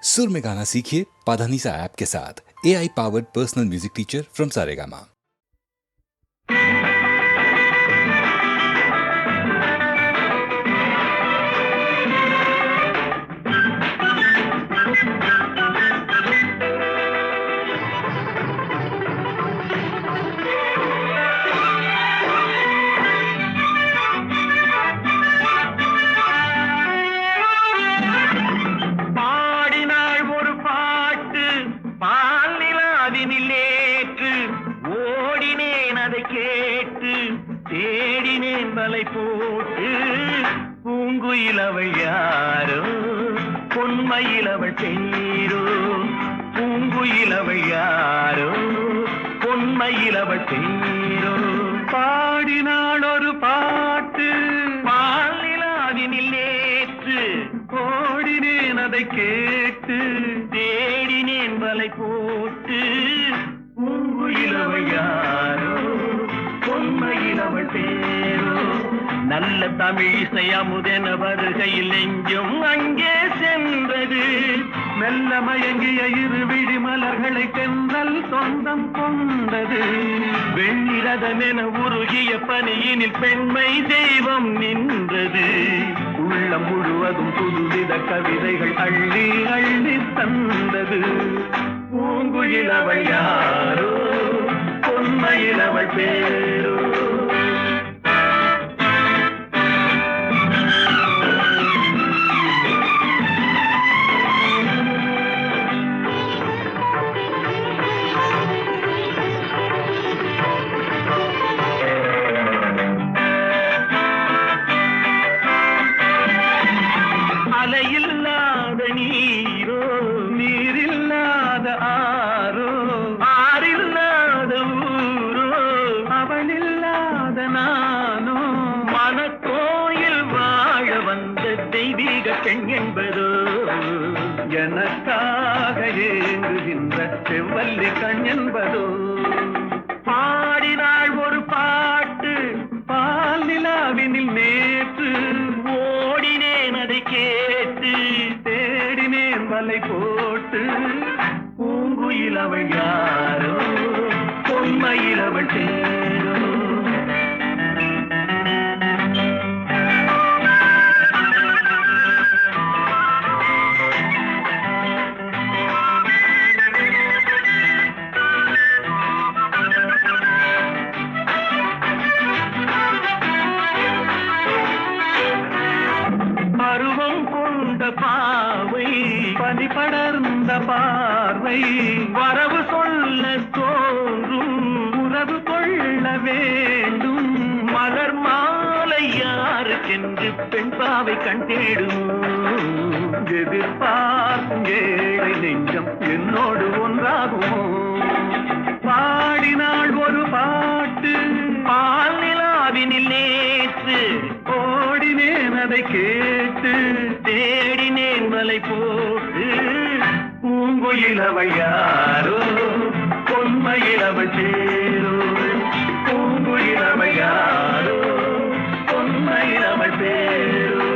सुर में गाना सीखिए पाधानीसा ऐप के साथ। AI powered personal music teacher from Saregama. தேடினேன் வலை போட்டு பூங்குயிலவள் யாரோ பொன்மயிலவள் பேரோ பூங்குயிலவள் யாரோ பொன்மயிலவள் பேரோ பாடினாள் ஒரு பாட்டு பாலிலாவினில் நேற்று ஓடினேன் அதை கேட்டு தேடினேன் வலை போட்டு பூங்குயிலவள் யாரோ பொன்மயிலவள் பேரோ நல்ல தமிழிசை அமுதென வருகையில் நெஞ்சும் அங்கே சென்றது மெல்ல மயங்கிய இரு விழி மலர்களை தென்றல் சொந்தம் கொண்டது வெண்ணிரதமென உருகிய பனியினில் பெண்மை தெய்வம் நின்றது உள்ளம் முழுவதும் புதுவித கவிதைகள் அள்ளி அள்ளி தந்தது பூங்குயிலவள் யாரோ பொன்மயிலவள் பேரோ அலையில்லாத நீரோ நீரில்லாத ஆரோ ஆறில்லாத ஊரோ அவளில்லாத நானோ மனக்கோயில் வாழ வந்த தெய்வீக பெண் என்பதோ எனக்காக ஏங்குகின்ற செவ்வல்லி கண் என்பதோ பாடினாள் ஒரு பாட்டு பால் நிலாவினில் நேற்று ஓடினேன் அதை கேட்டு தேடினேன் வலை போட்டு பூங்குயிலவள் யாரோ பொன்மயிலவள் பேரோ பருவம் கொண்ட பாவை பனி படர்ந்த பார்வை வரவு சொல்ல தோன்றும் உறவு கொள்ள வேண்டும் மலர் மாலை யாருக்கென்று பெண் பாவை கண் தேடும் எதிர்பார்க்கும் ஏழை நெஞ்சம் என்னோடு ஒன்றாகுமோ பாடினாள் ஒரு பாட்டு பால் நிலாவினில் நேற்று ஓடினேன் அதை கேட்டு தேடினேன் வலை போட்டு பூங்குயிலவள் யாரோ பொன்மயிலவள் பேரோ பூங்குயிலவள் யாரோ பொன்மயிலவள் பேரோ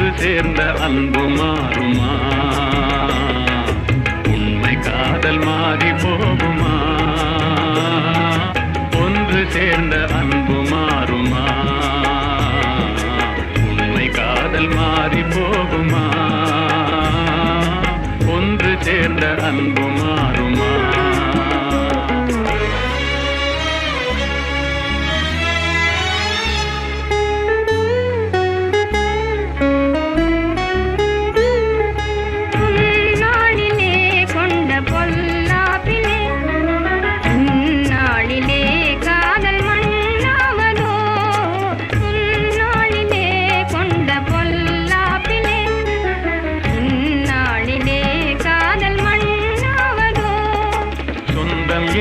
ஒன்று சேர்ந்த அன்பு மாறுமா? உண்மை காதல் மாறி போகுமா? ஒன்று சேர்ந்த அன்பு மாறுமா? உண்மை காதல் மாறி போகுமா? ஒன்று சேர்ந்த அன்பு மாறுமா?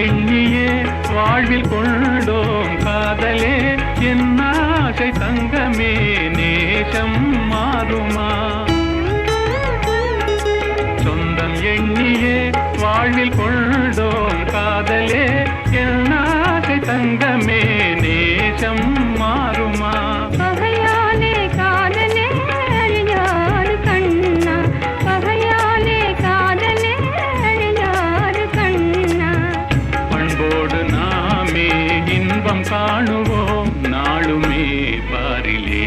எண்ணியே வாழ்வில் கொண்டோம் காதலே என் ஆசை தங்கமே நேசம் மாறுமா? சொந்தம் எண்ணியே வாழ்வில் கொண்டோம் காதலே என் ஆசை தங்கமே நேசம் மாறுமா? காணுவோம் நாளுமே பாரிலே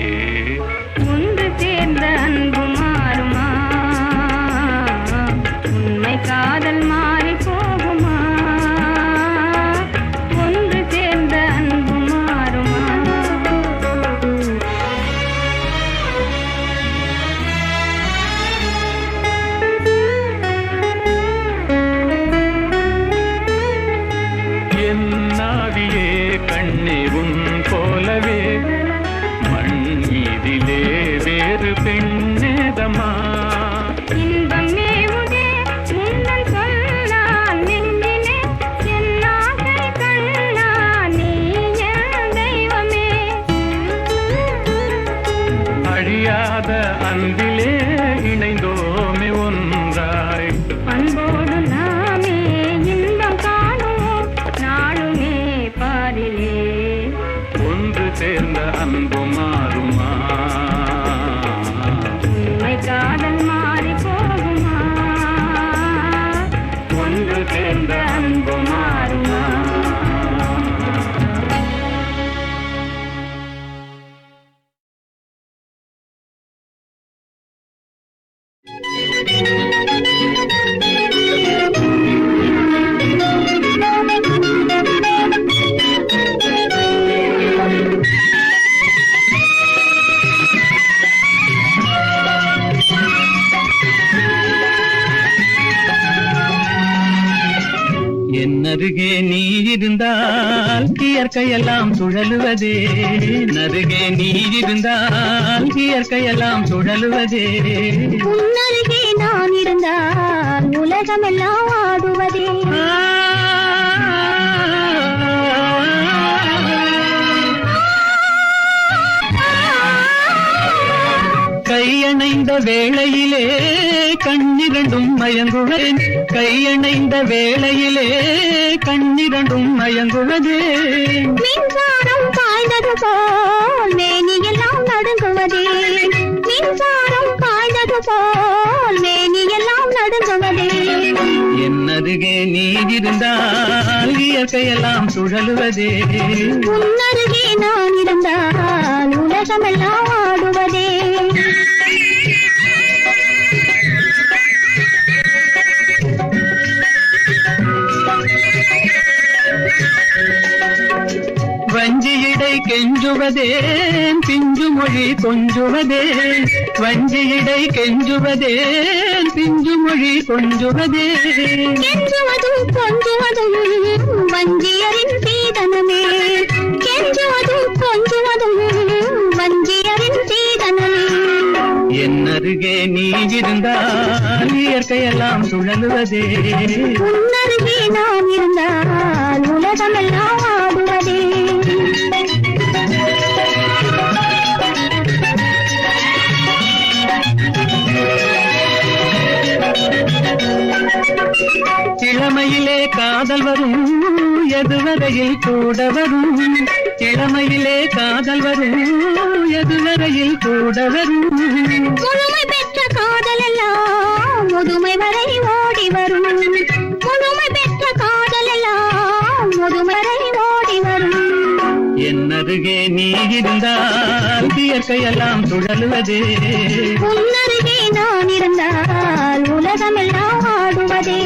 ஒன்று சேர்ந்த அன்பு மாறுமா? உண்மை காதல் மாறி போகுமா? ஒன்று சேர்ந்த அன்பு மாறுமா? என் நாவியே கண்ணே உன் போலவே மண் மீதிலே வேறு பெண்ணேதமா? இன்பம் மேவுதே முன்னல் சொல்லால் நெஞ்சிலே என் ஆசை கண்ணா நீ என் தெய்வமே. அழியாத அன்பிலே இணைந்தோமே ஒன்றாய் அன்போடு நாமே இன்பம் காணுவோம் நாளுமே பாரிலே ஒன்று சேர்ந்த அன்பு மாறுமா? உண்மை காதல் மாறி போகுமா? ஒன்று சேர்ந்த அன்பு மாறுமா? நருகே நீ இருந்தால் இயற்கையெல்லாம் சுழலுவதே, நருகே நீ இருந்தால் இயற்கையெல்லாம் சுழலுவதே. உன்னருகே நான் இருந்தால் உலகமெல்லாம் ஆடுவதே. கையணைந்த வேளையிலே கண்ணிரண்டும் மயங்குவேன், கையணைந்த வேளையிலே கண்ணிரண்டும் மயங்குவதே. மின்சாரம் பாய்ந்தது போல் மேனியெல்லாம் நடுங்குவதே, மின்சாரம் பாய்ந்தது போல் மேனியெல்லாம் நடுங்குவதே. என்னருகே நீ இருந்தால் இயற்கையெல்லாம் சுழலுவதே. உன்னருகே நான் இருந்தால் உலகமெல்லாம் ஆடுவதே. வஞ்சியிடை கெஞ்சுவதேன் பிஞ்சு மொழி கொஞ்சுவதேன், வஞ்சியிடை கெஞ்சுவதேன் பிஞ்சு மொழி கொஞ்சுவதே. கெஞ்சுவதும் கொஞ்சுவதும் வஞ்சியரின் சீதனமே, கெஞ்சுவதும் கொஞ்சுவதும் வஞ்சியரின் சீதனமே. என்னருகே நீ இருந்தால் இயற்கையெல்லாம் சுழலுவதே. உன்னருகே நான் இருந்தால் உலகமெல்லாம் ஆடுவதே. இளமையிலே காதல் வரும் எதுவரையில் கூட வரும், இளமையிலே காதல் வரும் எதுவரையில் கூட வரும். இருந்தால் இயற்கையெல்லாம் சுழலுவதே உன்னருகே நான் இருந்தால் உலகமெல்லாம் ஆடுவதே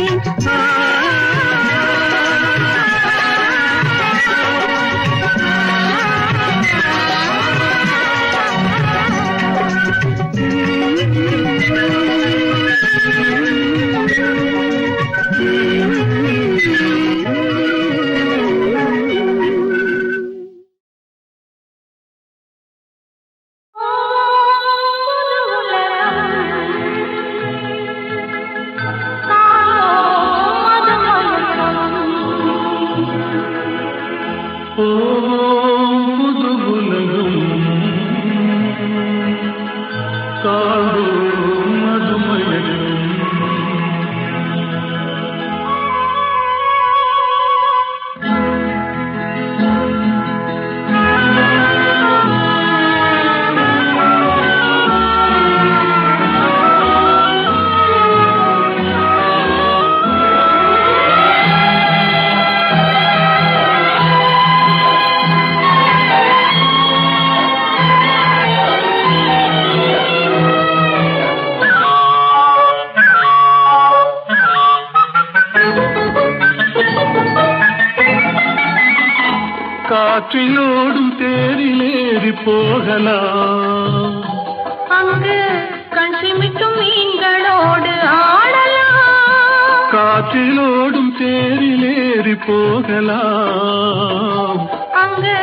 காற்றிலோடும் தேரிலேறி போகலாம் அங்கு கண் சிமிட்டும் மீன்களோடு ஆடலாம் காற்றிலோடும் தேரிலேறி போகலாம் அங்கு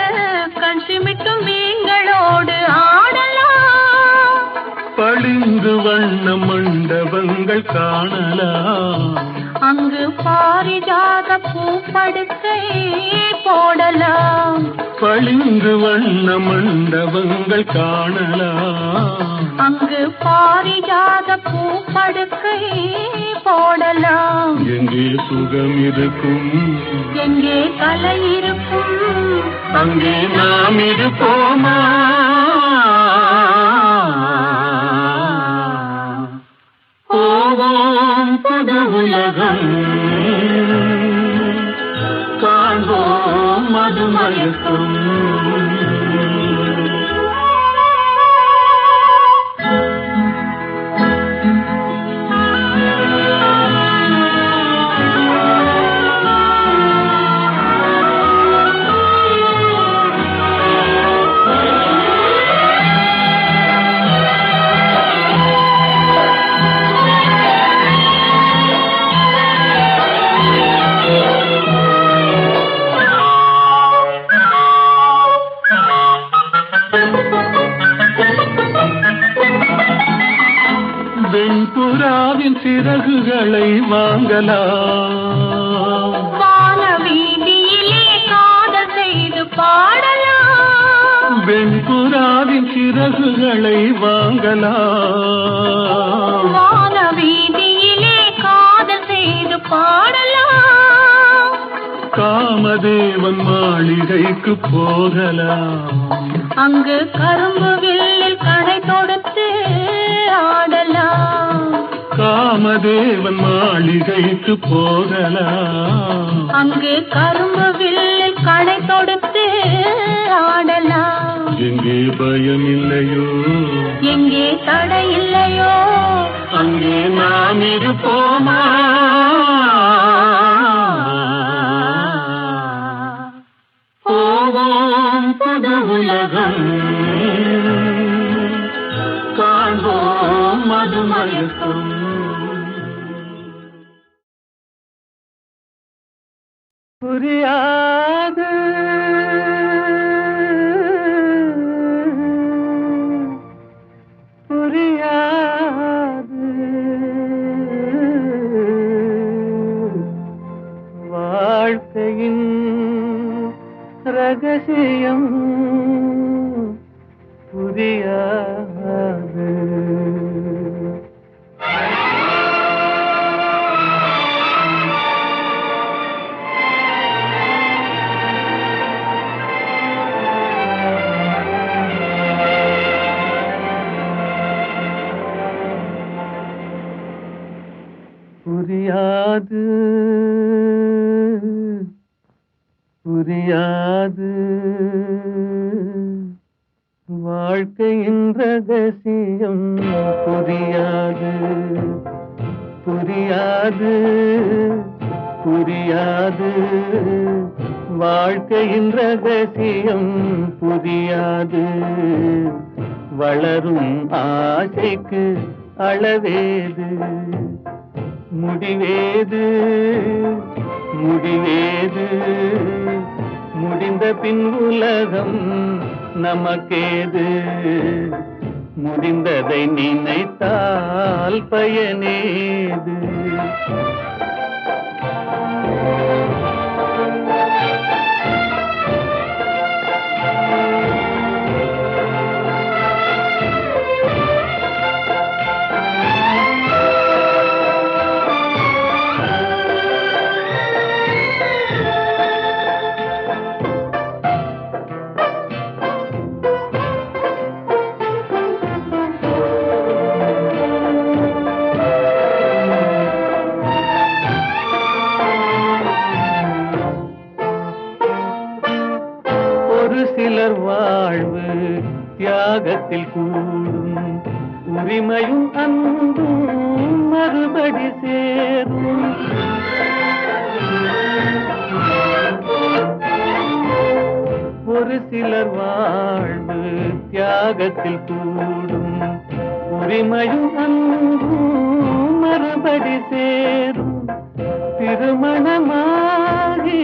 கண் சிமிட்டும் மீன்களோடு ஆடலாம் பளிங்கு வண்ண மண்டபங்கள் காணலாம் அங்கு பாரிஜாத பூப்படுக்கை போடலாம் பளிங்கு வண்ண மண்டபங்கள் காணலாம் அங்கு பாரிஜாத பூப்படுக்கை போடலாம் எங்கே சுகம் இருக்கும் எங்கே கலை இருக்கும் அங்கே நாம் இருப்போமா போவோம் புது உலகம் காண்போம் மதுமயக்கும் வெண்புறாவின் சிறகுகளை வாங்கலாம் வான வீதியிலே காதல் செய்து பாடலாம் வெண்புறாவின் சிறகுகளை வாங்கலாம் வான வீதியிலே காதல் செய்து பாடலாம் காமதேவன் மாளிகைக்கு போகலாம் அங்கு கரும்பு வில்லில் கடை தொடுத்து ஆடலாம் காமதேவன் மாளிகைக்கு போகலாம் அங்கு கரும்பு வில்லில் கடை தொடுத்து ஆடலாம் எங்கே பயம் இல்லையோ எங்கே தடை இல்லையோ அங்கே நாம் இருப்போமா போவோம் புது உலகம் காண்போம் மதுமயக்கும் புரியாது புரியாது வாழ்க்கையின் ரகசியம் புரியாது புரியாது புரியாது வாழ்க்கையின் ரகசியம் புரியாது புரியாது புரியாது வாழ்க்கையின் ரகசியம் புரியாது வளரும் ஆசைக்கு அளவேது முடிவேது முடிவேது முடிந்த பின் உலகம் நமக்கேது முடிந்ததை நினைத்தால் பயனேது சிலர் வாழ்வு தியாகத்தில் கூடும் உரிமையும் அன்பும் மறுபடி சேரும் ஒரு சிலர் வாழ்வு தியாகத்தில் கூடும் உரிமையும் அன்பும் மறுபடி சேரும் திருமணமாகி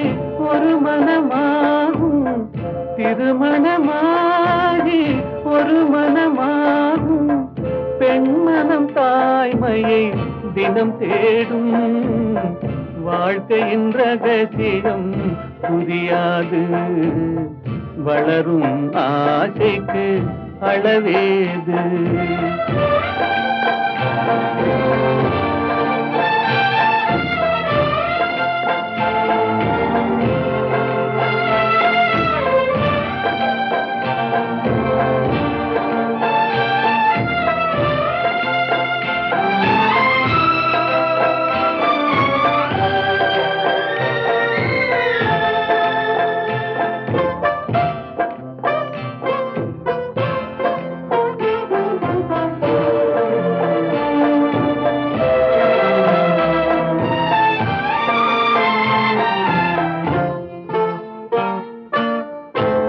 ஒரு மனமாகும் திருமணமாகி ஒரு மனமாகும் பெண்மனம் தாய்மையை தினம் தேடும் வாழ்க்கையின் ரகசியம் புரியாது வளரும் ஆசைக்கு அளவேது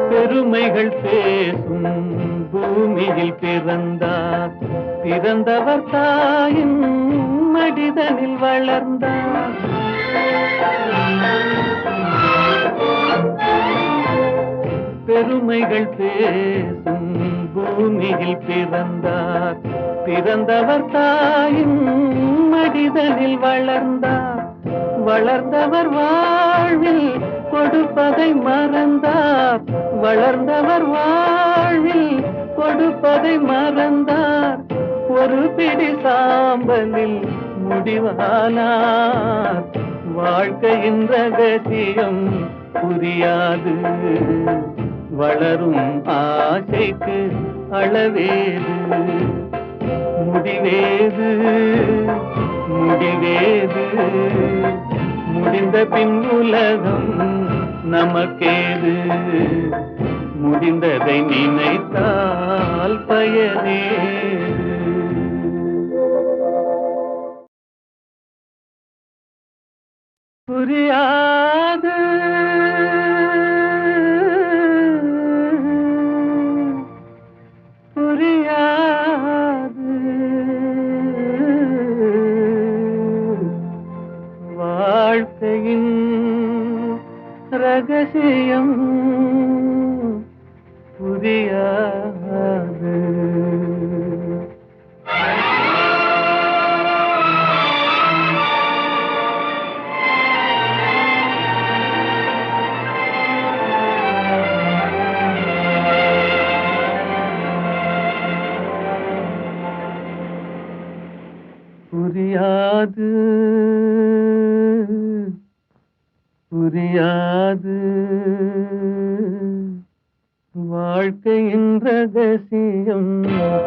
பெருமைகள் பேசும் பூமியில் பிறந்தார் பிறந்தவர் தாயின் மடிதனில் வளர்ந்தார் பெருமைகள் பேசும் பூமியில் பிறந்தார் பிறந்தவர் தாயின் மடிதனில் வளர்ந்தார் வளர்ந்தவர் வாழ்வில் கொடுப்பதை மறந்தார் வளர்ந்தவர் வாழ்வில் கொடுப்பதை மறந்தார் ஒரு பிடி சாம்பலில் முடிவானார் வாழ்க்கையின் ரகசியம் புரியாது வளரும் ஆசைக்கு அளவேது முடிவேது முடிவேது முடிந்த பின் உலகம் நமக்கேது முடிந்ததை நினைத்தால் பயனேது புரியாது புரியாது வாழ்க்கையின் ரகசியம் புரியாது புரியாது புரியாது வாழ்க்கையின் ரகசியம்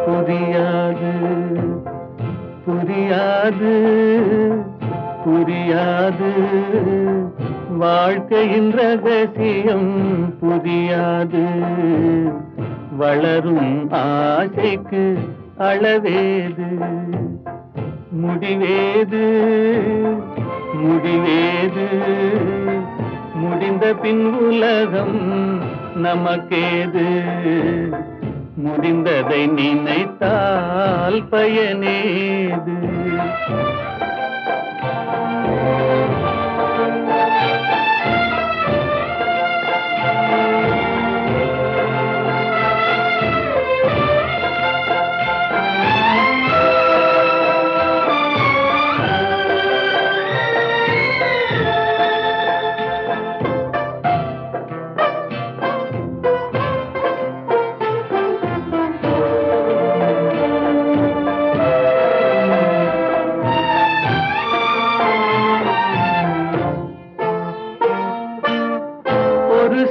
புரியாது புரியாது புரியாது வாழ்க்கையின் ரகசியம் புரியாது வளரும் ஆசைக்கு அளவேது, முடிவேது முடிவேது, முடிந்த பின் உலகம் நமக்கேது, முடிந்ததை நினைத்தால் பயனேது.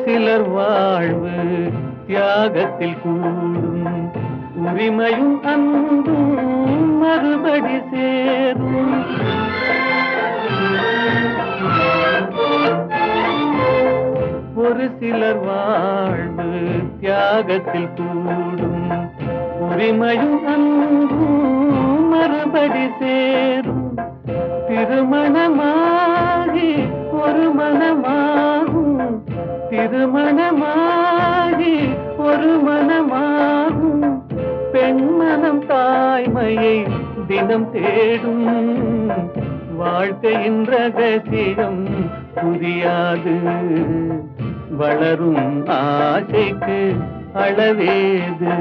சிலர் வாழ்வு தியாகத்தில் கூடும், உரிமையும் அன்பும் மறுபடி சேரும். ஒரு சிலர் வாழ்வு தியாகத்தில் கூடும், உரிமையும் அன்பும் மறுபடி சேரும். திருமணமாகி ஒரு மனமாகும், திருமணமாகி ஒரு மனமாகும். பெண்மனம் தாய்மையை தினம் தேடும், வாழ்க்கையின் ரகசியம் புரியாது. வளரும் ஆசைக்கு அளவேது.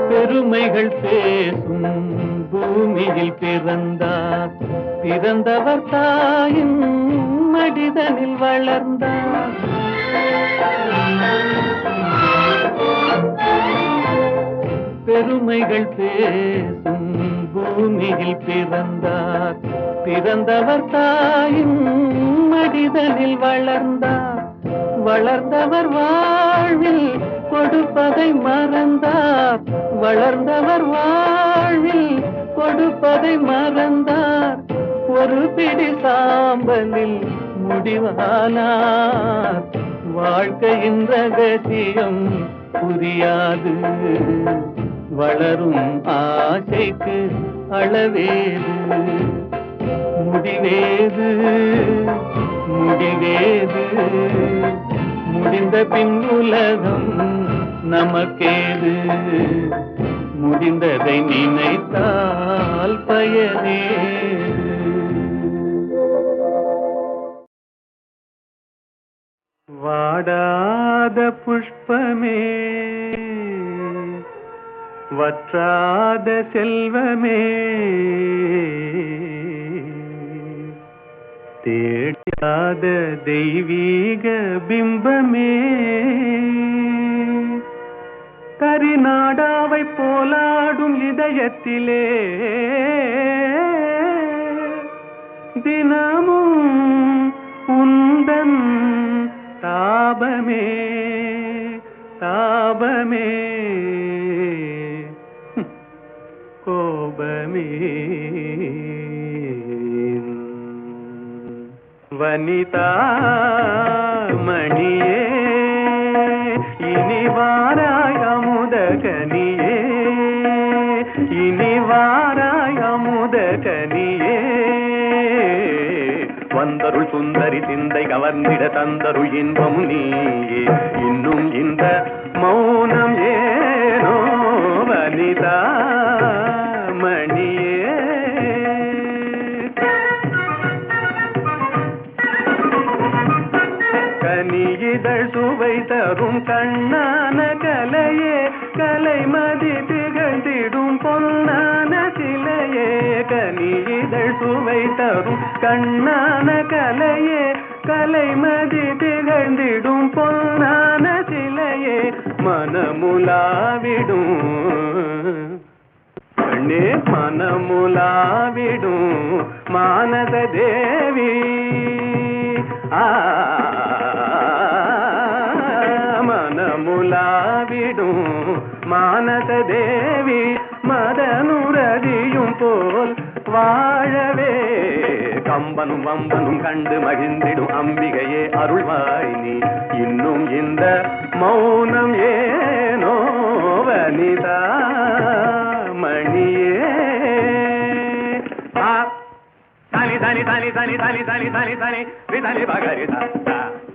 பெருமைகள் பேசும் பூமியில் பிறந்தார், பிறந்தவர் தாயின் மடிதனில் வளர்ந்தார். பெருமைகள் பேசும் பூமியில் பிறந்தார், பிறந்தவர் தாயின் மடிதனில் வளர்ந்தார். வளர்ந்தவர் வாழ்வில் கொடுப்பதை மறந்தார், வளர்ந்தவர் வாழ்வில் கொடுப்பதை மறந்தார். ஒரு பிடி சாம்பலில் முடிவானார், வாழ்க்கையின் ரகசியம் புரியாது. வளரும் ஆசைக்கு அளவேது, முடிவேது முடிவேது, முடிந்த பின் உலகம் நமக்கேது, முடிந்ததை நினைத்தால் பயனேது. வாடாத புஷ்பமே, வற்றாத செல்வமே, தேடாத தெய்வீக பிம்பமே, கரிநாடாவை போலாடும் இதயத்திலே தினமும் உந்தன் தாபமே தாபமே கோபமே. வனிதா மணியே இனி வாராய் அமுத கனியே, இனி வாராய் அமுத கனியே. வந்தருள் சுந்தரி சிந்தை கவர்ந்திட தந்தருள் இன்பம் நீயே, இன்னும் இந்த மௌனம் ஏனோ வனிதா மணியே. கனியிதழ் சுவை தரும் கண்ணான கலையே, கலைமதி திகழ்ந்திடும் பொன்னான சிலையே. சுவை தரும் கண்ணான கலையே கலைமதி திகழ்ந்திடும் பொன்னான சிலையே மனமுலாவிடும் கண்ணே மனமுலாவிடும் மானத தேவி மனமுலாவிடும் மானத தேவி மதனுரதியும் போல் வாழவே கம்பனும் வம்பனும் கண்டு மகிழ்ந்திடும் அம்பிகையே அருள்வாய் நீ இன்னும் இந்த மௌனம் ஏனோ வனிதா மணியே தனி தனி தனி தனி தனி தனி தனி தனி விதனி பகரி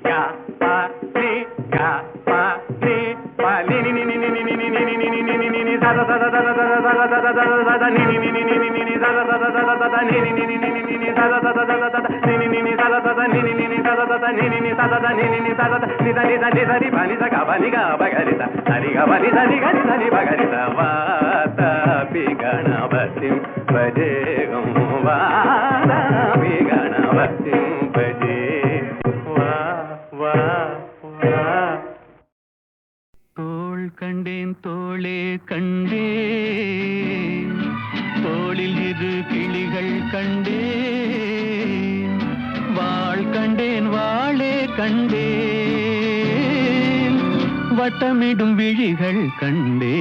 யா பா நீ யா பா நீ பா நீ நீ நீ நீ நீ நீ நீ நீ நீ நீ நீ நீ da da da da da da da da da da da da ni ni ni ni ni ni ni da da da da da da da ni ni ni ni ni ni ni da da da da da da da ni ni ni ni da da da da ni ni ni ni da da da da ni ni ni da da da ni ni ni da da da ni da ni da ni da ni ba ni da ga ba ni ga ba ga ri da ni ga ba ni da ni ga ni da ni ba ga ri da va ta pi ganavatim bhajegam va ta pi ganavatim bhaje va va va தோள் கண்டேன் தோளே கண்டேன் தோளில் இரு கிளிகள் கண்டேன் வாள் கண்டேன் வாளே கண்டேன் வட்டமிடும் விழிகள் கண்டேன்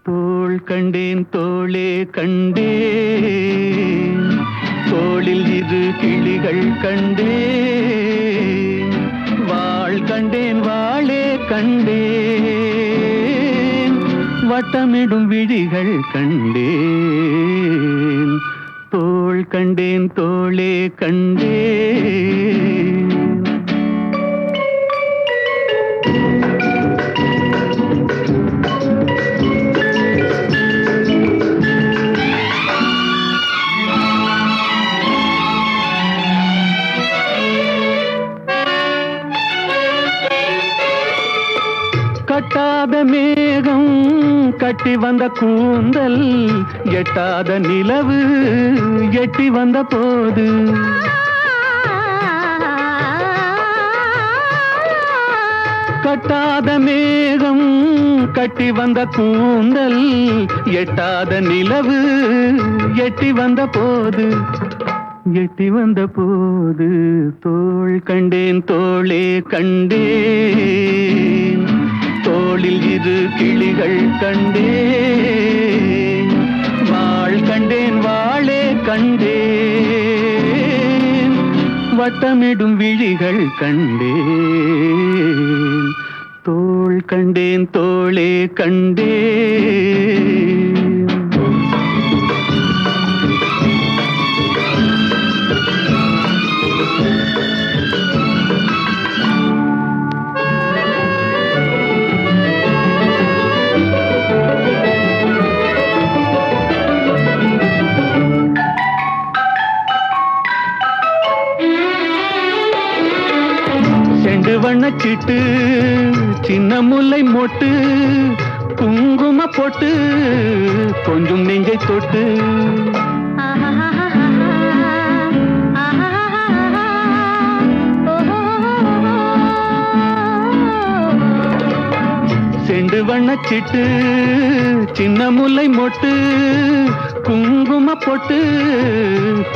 தோள் கண்டேன் தோளே கண்டேன் தோளில் இரு கிளிகள் கண்டேன் வாள் கண்டேன் வாளே கண்டேன் வட்டமிடும் விழிகள் கண்டேன் தோள் கண்டேன் தோளே கண்டேன் கட்டாத மேகம் கட்டி வந்த கூந்தல் எட்டாத நிலவு எட்டி வந்த போது கட்டாத மேகம் கட்டி வந்த கூந்தல் எட்டாத நிலவு எட்டி வந்த போது எட்டி வந்த போது தோள் கண்டேன் தோளே கண்டேன் தோளில் இரு கிளிகள் கண்டேன் வாள் கண்டேன் வாளே கண்டேன் வட்டமிடும் விழிகள் கண்டேன் தோள் கண்டேன் தோளே கண்டேன் வண்ணச்சிட்டு சின்ன முல்லை மொட்டு குங்கும போட்டு கொஞ்சம் நெஞ்சை தொட்டு செண்டு வண்ணச்சிட்டு சின்ன முல்லை மொட்டு குங்கும போட்டு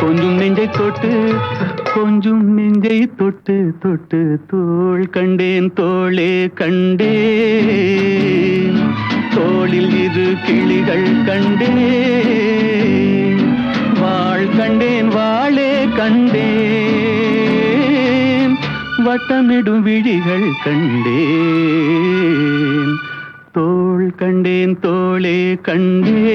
கொஞ்சம் நெஞ்சை தொட்டு கொஞ்சம் நெஞ்சை தொட்டு தொட்டு தோள் கண்டேன் தோளே கண்டேன் தோளில் இரு கிளிகள் கண்டேன் வாள் கண்டேன் வாளே கண்டேன் வட்டமிடும் விழிகள் கண்டேன் தோள் கண்டேன் தோளே கண்டேன்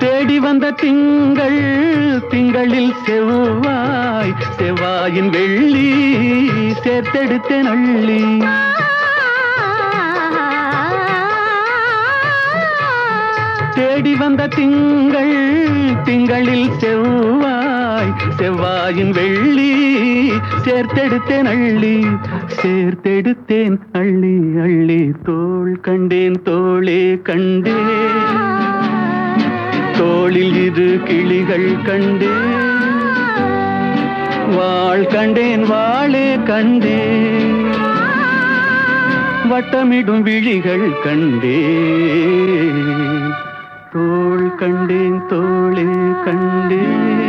தேடி வந்த திங்கள் திங்களில் செவ்வாய் செவ்வாயின் வெள்ளி சேர்த்தெடுத்தேன் அள்ளி திங்களில் வந்த திங்கள், திங்களில் செவ்வாய், செவ்வாயின் வெள்ளி, சேர்த்தெடுத்தேன் அள்ளி, சேர்த்தெடுத்தேன் அள்ளி அள்ளி. தோள் கண்டேன் தோளே கண்டேன், தோளில் இரு கிளிகள் கண்டேன், வாள் கண்டேன் வாளே கண்டேன், வட்டமிடும் விழிகள் கண்டேன். தோள் கண்டேன் தோளே கண்டேன்.